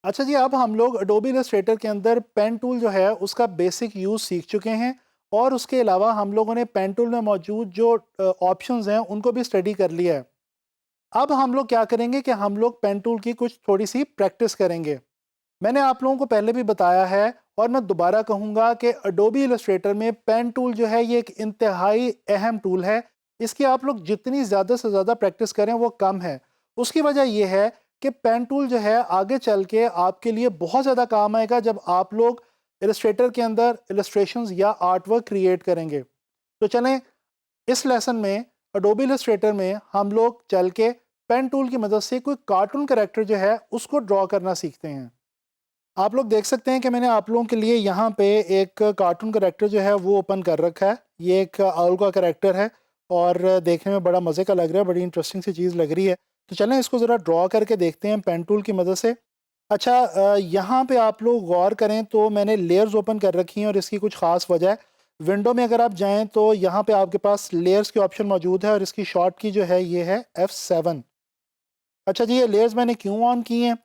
अच्छा जी, अब हम लोग एडोबी इलस्ट्रेटर के अंदर पेन टूल जो है उसका बेसिक यूज़ सीख चुके हैं और उसके अलावा हम लोगों ने पेन टूल में मौजूद जो ऑप्शंस हैं उनको भी स्टडी कर लिया है। अब हम लोग क्या करेंगे कि हम लोग पेन टूल की कुछ थोड़ी सी प्रैक्टिस करेंगे। मैंने आप लोगों को पहले भी बताया है और मैं दोबारा कहूँगा कि एडोबी इलस्ट्रेटर में पेन टूल जो है ये एक इंतहाई अहम टूल है। इसकी आप लोग जितनी ज़्यादा से ज़्यादा प्रैक्टिस करें वो कम है। उसकी वजह ये है कि पेन टूल जो है आगे चल के आपके लिए बहुत ज़्यादा काम आएगा जब आप लोग इलस्ट्रेटर के अंदर इलस्ट्रेशंस या आर्ट वर्क क्रिएट करेंगे। तो चलें, इस लेसन में एडोबी इलस्ट्रेटर में हम लोग चल के पेन टूल की मदद से कोई कार्टून कैरेक्टर जो है उसको ड्रॉ करना सीखते हैं। आप लोग देख सकते हैं कि मैंने आप लोगों के लिए यहाँ पे एक कार्टून कैरेक्टर जो है वो ओपन कर रखा है। ये एक आउल का कैरेक्टर है और देखने में बड़ा मज़े का लग रहा है, बड़ी इंटरेस्टिंग सी चीज़ लग रही है। तो चलें इसको ज़रा ड्रॉ करके देखते हैं पेन टूल की मदद से। अच्छा, यहाँ पे आप लोग गौर करें तो मैंने लेयर्स ओपन कर रखी हैं और इसकी कुछ ख़ास वजह है। विंडो में अगर आप जाएँ तो यहाँ पे आपके पास लेयर्स के ऑप्शन मौजूद है और इसकी शॉर्ट की जो है ये है F7। अच्छा जी, ये लेयर्स मैंने क्यों ऑन की हैं,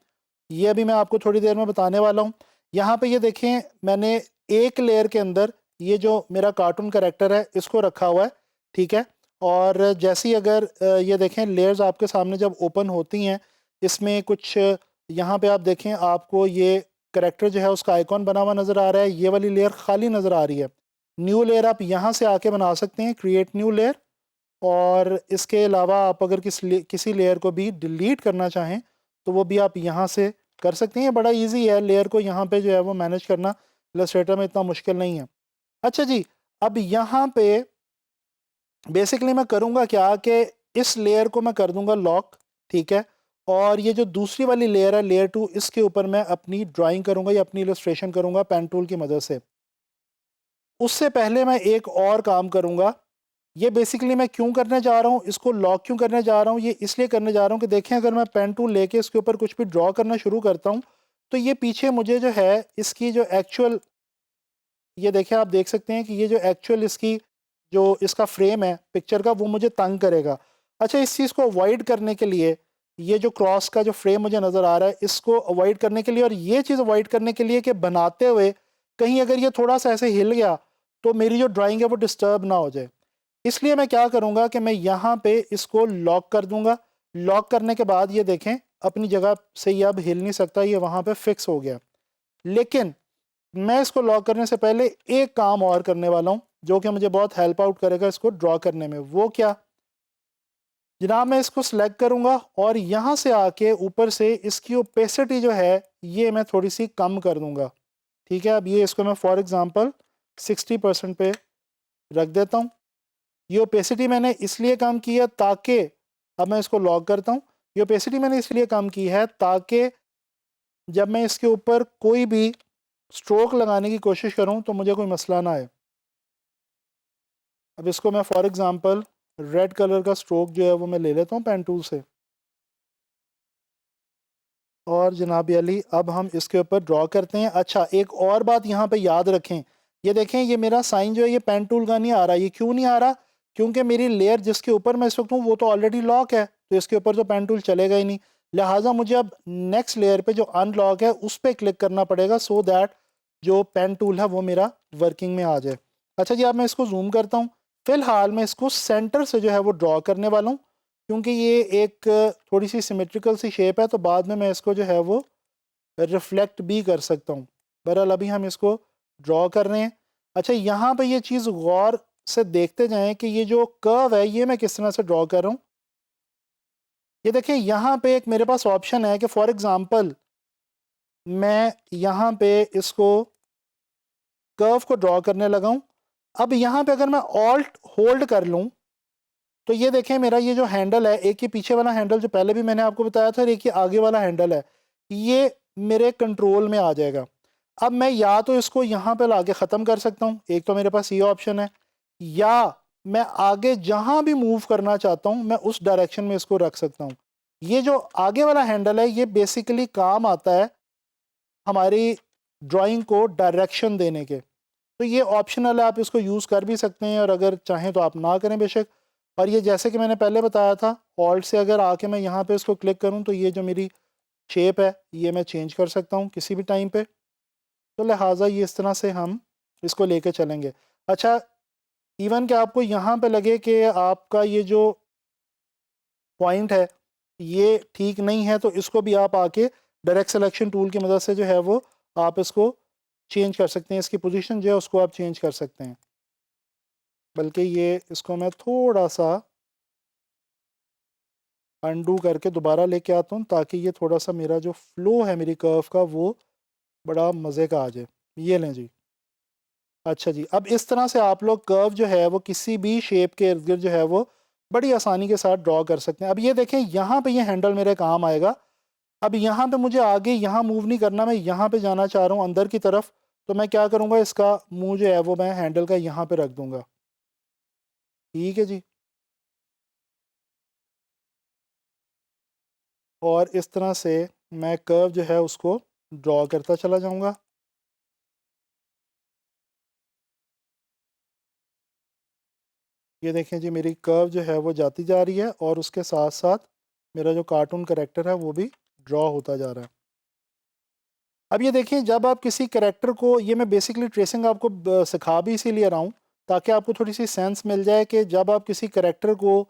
ये अभी मैं आपको थोड़ी देर में बताने वाला हूँ। यहाँ पे ये देखें, मैंने एक लेयर के अंदर ये जो मेरा कार्टून कैरेक्टर है इसको रखा हुआ है, ठीक है? और जैसे ही अगर ये देखें लेयर्स आपके सामने जब ओपन होती हैं, इसमें कुछ यहाँ पे आप देखें आपको ये कैरेक्टर जो है उसका आइकॉन बना हुआ नज़र आ रहा है, ये वाली लेयर खाली नज़र आ रही है। न्यू लेयर आप यहाँ से आके बना सकते हैं, क्रिएट न्यू लेयर। और इसके अलावा आप अगर किसी लेयर को भी डिलीट करना चाहें तो वो भी आप यहाँ से कर सकते हैं। बड़ा इजी है, लेयर को यहाँ पे जो है वो मैनेज करना इलस्ट्रेटर में इतना मुश्किल नहीं है। अच्छा जी, अब यहाँ पे बेसिकली मैं करूँगा क्या कि इस लेयर को मैं कर दूँगा लॉक, ठीक है? और ये जो दूसरी वाली लेयर है लेयर 2, इसके ऊपर मैं अपनी ड्राइंग करूँगा या अपनी इलस्ट्रेशन करूँगा पेन टूल की मदद से। उससे पहले मैं एक और काम करूँगा। ये बेसिकली मैं क्यों करने जा रहा हूँ, इसको लॉक क्यों करने जा रहा हूँ, ये इसलिए करने जा रहा हूँ कि देखें अगर मैं पेन टूल लेके इसके ऊपर कुछ भी ड्रॉ करना शुरू करता हूँ तो ये पीछे मुझे जो है इसकी जो एक्चुअल, ये देखें आप देख सकते हैं कि ये जो एक्चुअल इसकी जो इसका फ्रेम है पिक्चर का वो मुझे तंग करेगा। अच्छा, इस चीज़ को अवॉइड करने के लिए, ये जो क्रॉस का जो फ्रेम मुझे नज़र आ रहा है इसको अवॉइड करने के लिए और ये चीज़ अवॉइड करने के लिए कि बनाते हुए कहीं अगर ये थोड़ा सा ऐसे हिल गया तो मेरी जो ड्राइंग है वो डिस्टर्ब ना हो जाए, इसलिए मैं क्या करूँगा कि मैं यहाँ पे इसको लॉक कर दूँगा। लॉक करने के बाद ये देखें अपनी जगह से ये अब हिल नहीं सकता, ये वहाँ पे फिक्स हो गया। लेकिन मैं इसको लॉक करने से पहले एक काम और करने वाला हूँ जो कि मुझे बहुत हेल्प आउट करेगा इसको ड्रॉ करने में। वो क्या जनाब, मैं इसको सिलेक्ट करूँगा और यहाँ से आके ऊपर से इसकी ओपेसिटी जो है ये मैं थोड़ी सी कम कर दूँगा, ठीक है? अब ये इसको मैं फॉर एग्ज़ाम्पल 60% पे रख देता हूँ। ये ओपेसिटी मैंने इसलिए कम की है ताकि, अब मैं इसको लॉक करता हूँ। ये ओपेसिटी मैंने इसलिए कम की है ताकि जब मैं इसके ऊपर कोई भी स्ट्रोक लगाने की कोशिश करूँ तो मुझे कोई मसला ना आए। अब इसको मैं फॉर एग्ज़ाम्पल रेड कलर का स्ट्रोक जो है वो मैं ले लेता हूँ पेन टूल से और जनाब अली अब हम इसके ऊपर ड्रॉ करते हैं। अच्छा, एक और बात यहाँ पे याद रखें, ये देखें ये मेरा साइन जो है ये पेन टूल का नहीं आ रहा। ये क्यों नहीं आ रहा? क्योंकि मेरी लेयर जिसके ऊपर मैं इस वक्त हूँ वो तो ऑलरेडी लॉक है, तो इसके ऊपर तो पेन टूल चलेगा ही नहीं। लिहाजा मुझे अब नेक्स्ट लेयर पे जो अनलॉक है उस पर क्लिक करना पड़ेगा सो दैट जो पेन टूल है वो मेरा वर्किंग में आ जाए। अच्छा जी, अब मैं इसको जूम करता हूँ। फिलहाल मैं इसको सेंटर से जो है वो ड्रॉ करने वाला हूँ क्योंकि ये एक थोड़ी सी सिमेट्रिकल सी शेप है, तो बाद में मैं इसको जो है वो रिफ्लेक्ट भी कर सकता हूँ। बहरहाल अभी हम इसको ड्रॉ कर रहे हैं। अच्छा, यहाँ पे ये चीज़ गौर से देखते जाएं कि ये जो कर्व है ये मैं किस तरह से ड्रॉ कर रहा हूँ। ये देखिए यहाँ पे एक मेरे पास ऑप्शन है कि फॉर एग्ज़ाम्पल मैं यहाँ पे इसको कर्व को ड्रॉ करने लगा हूँ। अब यहाँ पे अगर मैं ऑल्ट होल्ड कर लूँ तो ये देखें मेरा ये जो हैंडल है, एक ये पीछे वाला हैंडल जो पहले भी मैंने आपको बताया था और एक ये आगे वाला हैंडल है, ये मेरे कंट्रोल में आ जाएगा। अब मैं या तो इसको यहाँ पे लाके ख़त्म कर सकता हूँ, एक तो मेरे पास ये ऑप्शन है, या मैं आगे जहाँ भी मूव करना चाहता हूँ मैं उस डायरेक्शन में इसको रख सकता हूँ। ये जो आगे वाला हैंडल है ये बेसिकली काम आता है हमारी ड्राइंग को डायरेक्शन देने के। तो ये ऑप्शनल है, आप इसको यूज़ कर भी सकते हैं और अगर चाहें तो आप ना करें बेशक। और ये जैसे कि मैंने पहले बताया था, ऑल्ट से अगर आके मैं यहाँ पे इसको क्लिक करूँ तो ये जो मेरी शेप है ये मैं चेंज कर सकता हूँ किसी भी टाइम पे, तो लिहाजा ये इस तरह से हम इसको लेके चलेंगे। अच्छा, इवन कि आपको यहाँ पे लगे कि आपका ये जो पॉइंट है ये ठीक नहीं है, तो इसको भी आप आके डायरेक्ट सिलेक्शन टूल की मदद से जो है वो आप इसको चेंज कर सकते हैं, इसकी पोजीशन जो है उसको आप चेंज कर सकते हैं। बल्कि ये इसको मैं थोड़ा सा अनडू करके दोबारा लेके आता हूँ, ताकि ये थोड़ा सा मेरा जो फ्लो है मेरी कर्व का वो बड़ा मज़े का आ जाए। ये लें जी। अच्छा जी, अब इस तरह से आप लोग कर्व जो है वो किसी भी शेप के इर्द गिर्द जो है वो बड़ी आसानी के साथ ड्रॉ कर सकते हैं। अब ये देखें यहाँ पे ये हैंडल मेरे काम आएगा। अब यहाँ पे मुझे आगे यहाँ मूव नहीं करना, मैं यहाँ पे जाना चाह रहा हूँ अंदर की तरफ, तो मैं क्या करूँगा, इसका मुंह जो है वो मैं हैंडल का यहाँ पे रख दूँगा। ठीक है जी। और इस तरह से मैं कर्व जो है उसको ड्रॉ करता चला जाऊँगा। ये देखें जी, मेरी कर्व जो है वो जाती जा रही है और उसके साथ साथ मेरा जो कार्टून करेक्टर है वो भी ड्रॉ होता जा रहा है। अब ये देखिए, जब आप किसी करेक्टर को, ये मैं बेसिकली ट्रेसिंग आपको सिखा भी इसीलिए रहा हूँ ताकि आपको थोड़ी सी सेंस मिल जाए कि जब आप किसी करेक्टर को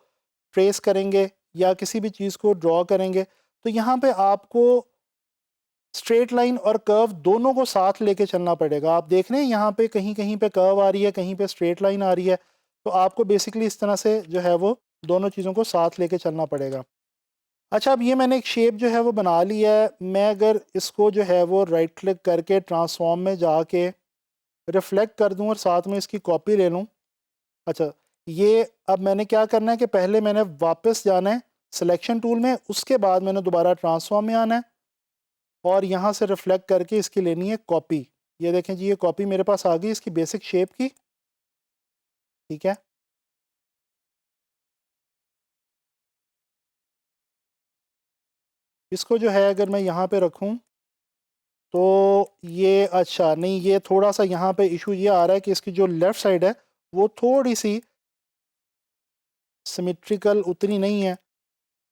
ट्रेस करेंगे या किसी भी चीज़ को ड्रॉ करेंगे, तो यहाँ पे आपको स्ट्रेट लाइन और कर्व दोनों को साथ लेके चलना पड़ेगा। आप देख रहे हैं यहाँ पे कहीं कहीं पे कर्व आ रही है, कहीं पे स्ट्रेट लाइन आ रही है, तो आपको बेसिकली इस तरह से जो है वो दोनों चीज़ों को साथ लेके चलना पड़ेगा। अच्छा, अब ये मैंने एक शेप जो है वो बना ली है। मैं अगर इसको जो है वो राइट क्लिक करके ट्रांसफॉर्म में जाके रिफ्लेक्ट कर दूं और साथ में इसकी कॉपी ले लूं। अच्छा, ये अब मैंने क्या करना है कि पहले मैंने वापस जाना है सिलेक्शन टूल में, उसके बाद मैंने दोबारा ट्रांसफॉर्म में आना है और यहाँ से रिफ्लेक्ट करके इसकी लेनी है कॉपी। ये देखें जी, ये कॉपी मेरे पास आ गई इसकी बेसिक शेप की। ठीक है, इसको जो है अगर मैं यहाँ पे रखूँ तो ये, अच्छा नहीं, ये थोड़ा सा यहाँ पे इशू ये आ रहा है कि इसकी जो लेफ़्ट साइड है वो थोड़ी सी सिमेट्रिकल उतनी नहीं है।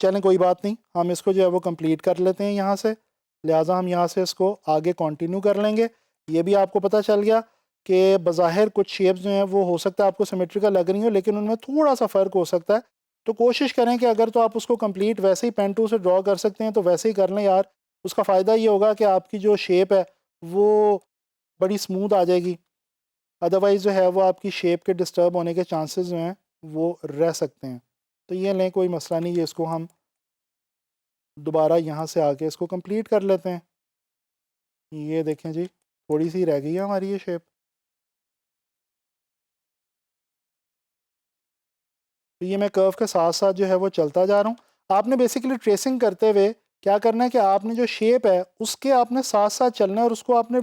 चलें कोई बात नहीं, हम इसको जो है वो कंप्लीट कर लेते हैं यहाँ से। लिहाजा हम यहाँ से इसको आगे कंटिन्यू कर लेंगे। ये भी आपको पता चल गया कि बज़ाहिर कुछ शेप्स जो हैं वो हो सकता है आपको सिमेट्रिकल लग रही हो, लेकिन उनमें थोड़ा सा फ़र्क हो सकता है। तो कोशिश करें कि अगर तो आप उसको कंप्लीट वैसे ही पेन टूल से ड्रॉ कर सकते हैं तो वैसे ही कर लें यार। उसका फ़ायदा ये होगा कि आपकी जो शेप है वो बड़ी स्मूथ आ जाएगी। अदरवाइज़ जो है वो आपकी शेप के डिस्टर्ब होने के चांसेस जो हैं वो रह सकते हैं। तो ये लें, कोई मसला नहीं है, इसको हम दोबारा यहाँ से आके इसको कंप्लीट कर लेते हैं। ये देखें जी, थोड़ी सी रह गई है हमारी ये शेप। तो ये मैं कर्व के साथ साथ जो है वो चलता जा रहा हूँ। आपने बेसिकली ट्रेसिंग करते हुए क्या करना है कि आपने जो शेप है उसके आपने साथ साथ चलना है और उसको आपने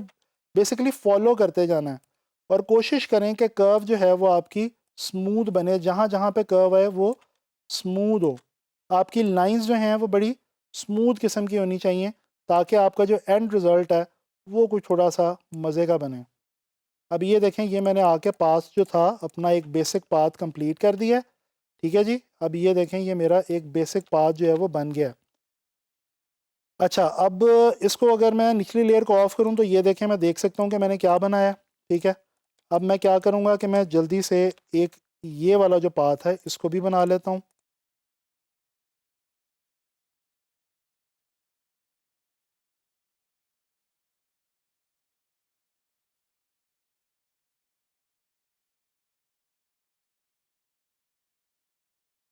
बेसिकली फॉलो करते जाना है। और कोशिश करें कि कर्व जो है वो आपकी स्मूथ बने, जहाँ जहाँ पे कर्व है वो स्मूथ हो। आपकी लाइंस जो हैं वो बड़ी स्मूथ किस्म की होनी चाहिए, ताकि आपका जो एंड रिज़ल्ट है वो कुछ थोड़ा सा मज़े का बने। अब ये देखें, ये मैंने आके पास जो था अपना एक बेसिक पाथ कंप्लीट कर दिया है। ठीक है जी, अब ये देखें, ये मेरा एक बेसिक पाथ जो है वो बन गया है। अच्छा, अब इसको अगर मैं निचली लेयर को ऑफ़ करूं तो ये देखें, मैं देख सकता हूं कि मैंने क्या बनाया है। ठीक है, अब मैं क्या करूंगा कि मैं जल्दी से एक ये वाला जो पाथ है इसको भी बना लेता हूं।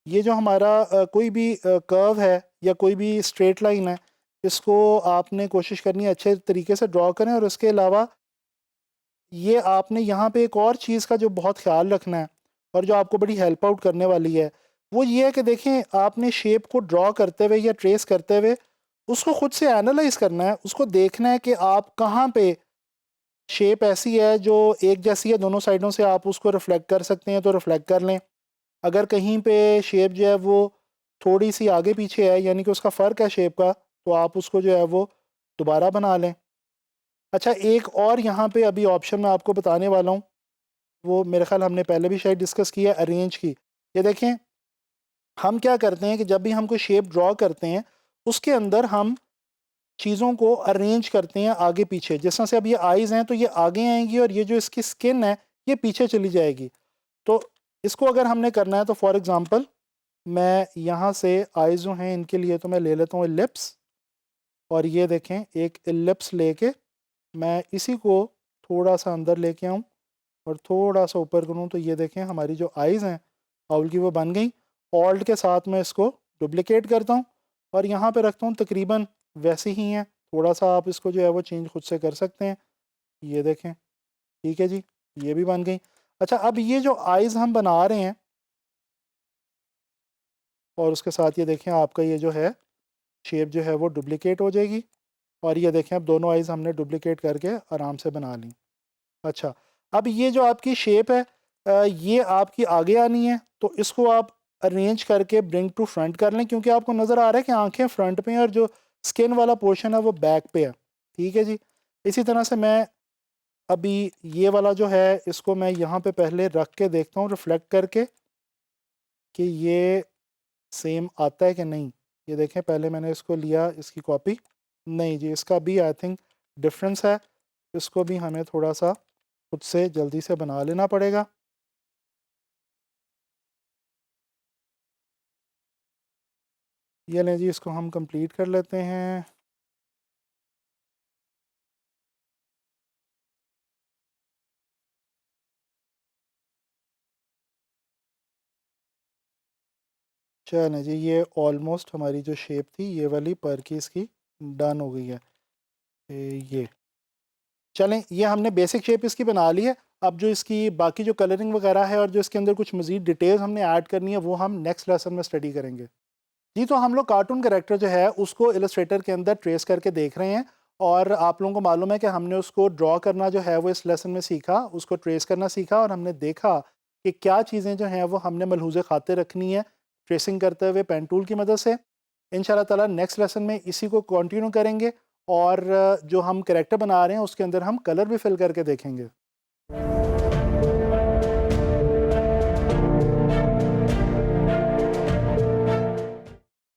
ये जो हमारा कोई भी कर्व है या कोई भी स्ट्रेट लाइन है, इसको आपने कोशिश करनी है अच्छे तरीके से ड्रॉ करें। और उसके अलावा ये आपने यहाँ पे एक और चीज़ का जो बहुत ख्याल रखना है और जो आपको बड़ी हेल्प आउट करने वाली है, वो ये है कि देखें, आपने शेप को ड्रॉ करते हुए या ट्रेस करते हुए उसको खुद से एनालाइज करना है। उसको देखना है कि आप कहाँ पे शेप ऐसी है जो एक जैसी है, दोनों साइडों से आप उसको रिफ्लेक्ट कर सकते हैं तो रिफ्लेक्ट कर लें। अगर कहीं पे शेप जो है वो थोड़ी सी आगे पीछे है, यानी कि उसका फ़र्क है शेप का, तो आप उसको जो है वो दोबारा बना लें। अच्छा, एक और यहाँ पे अभी ऑप्शन मैं आपको बताने वाला हूँ, वो मेरे ख़्याल हमने पहले भी शायद डिस्कस किया, अरेंज की। ये देखें, हम क्या करते हैं कि जब भी हम कोई शेप ड्रॉ करते हैं उसके अंदर हम चीज़ों को अरेंज करते हैं आगे पीछे। जिस तरह से अब ये आइज़ हैं तो ये आगे आएंगी और ये जो इसकी स्किन है ये पीछे चली जाएगी। तो इसको अगर हमने करना है तो फॉर एग्ज़ाम्पल मैं यहाँ से आइज़ जो हैं इनके लिए तो मैं ले लेता हूँ एलिप्स, और ये देखें एक एलिप्स लेके मैं इसी को थोड़ा सा अंदर लेके आऊँ और थोड़ा सा ऊपर करूँ तो ये देखें हमारी जो आइज़ हैं आउल की वो बन गई। ऑल्ट के साथ मैं इसको डुप्लिकेट करता हूँ और यहाँ पे रखता हूँ, तकरीबन वैसे ही हैं। थोड़ा सा आप इसको जो है वो चेंज खुद से कर सकते हैं। ये देखें, ठीक है जी, ये भी बन गई। अच्छा, अब ये जो आइज़ हम बना रहे हैं और उसके साथ ये देखें आपका ये जो है शेप जो है वो डुप्लिकेट हो जाएगी। और ये देखें अब दोनों आइज़ हमने डुप्लिकेट करके आराम से बना ली। अच्छा, अब ये जो आपकी शेप है ये आपकी आगे आनी है, तो इसको आप अरेंज करके ब्रिंग टू फ्रंट कर लें, क्योंकि आपको नज़र आ रहा है कि आंखें फ्रंट पे हैं और जो स्किन वाला पोर्शन है वो बैक पे है। ठीक है जी। इसी तरह से मैं अभी ये वाला जो है इसको मैं यहाँ पे पहले रख के देखता हूँ रिफ्लेक्ट करके कि ये सेम आता है कि नहीं। ये देखें, पहले मैंने इसको लिया इसकी कॉपी, नहीं जी इसका भी आई थिंक डिफरेंस है। इसको भी हमें थोड़ा सा खुद से जल्दी से बना लेना पड़ेगा। ये लें जी, इसको हम कंप्लीट कर लेते हैं। चलें जी, ये ऑलमोस्ट हमारी जो शेप थी ये वाली पर की इसकी डन हो गई है। ये चलें, ये हमने बेसिक शेप इसकी बना ली है। अब जो इसकी बाकी जो कलरिंग वगैरह है और जो इसके अंदर कुछ मज़ीद डिटेल्स हमने ऐड करनी है वो हम नेक्स्ट लेसन में स्टडी करेंगे। जी, तो हम लोग कार्टून कैरेक्टर जो है उसको इलस्ट्रेटर के अंदर ट्रेस करके देख रहे हैं, और आप लोगों को मालूम है कि हमने उसको ड्रॉ करना जो है वो इस लेसन में सीखा, उसको ट्रेस करना सीखा, और हमने देखा कि क्या चीज़ें जो हैं वो हमने मलहूज़े खातिर रखनी है ट्रेसिंग करते हुए पेन टूल की मदद से। इंशाल्लाह ताला नेक्स्ट लेसन में इसी को कंटिन्यू करेंगे, और जो हम कैरेक्टर बना रहे हैं उसके अंदर हम कलर भी फिल करके देखेंगे।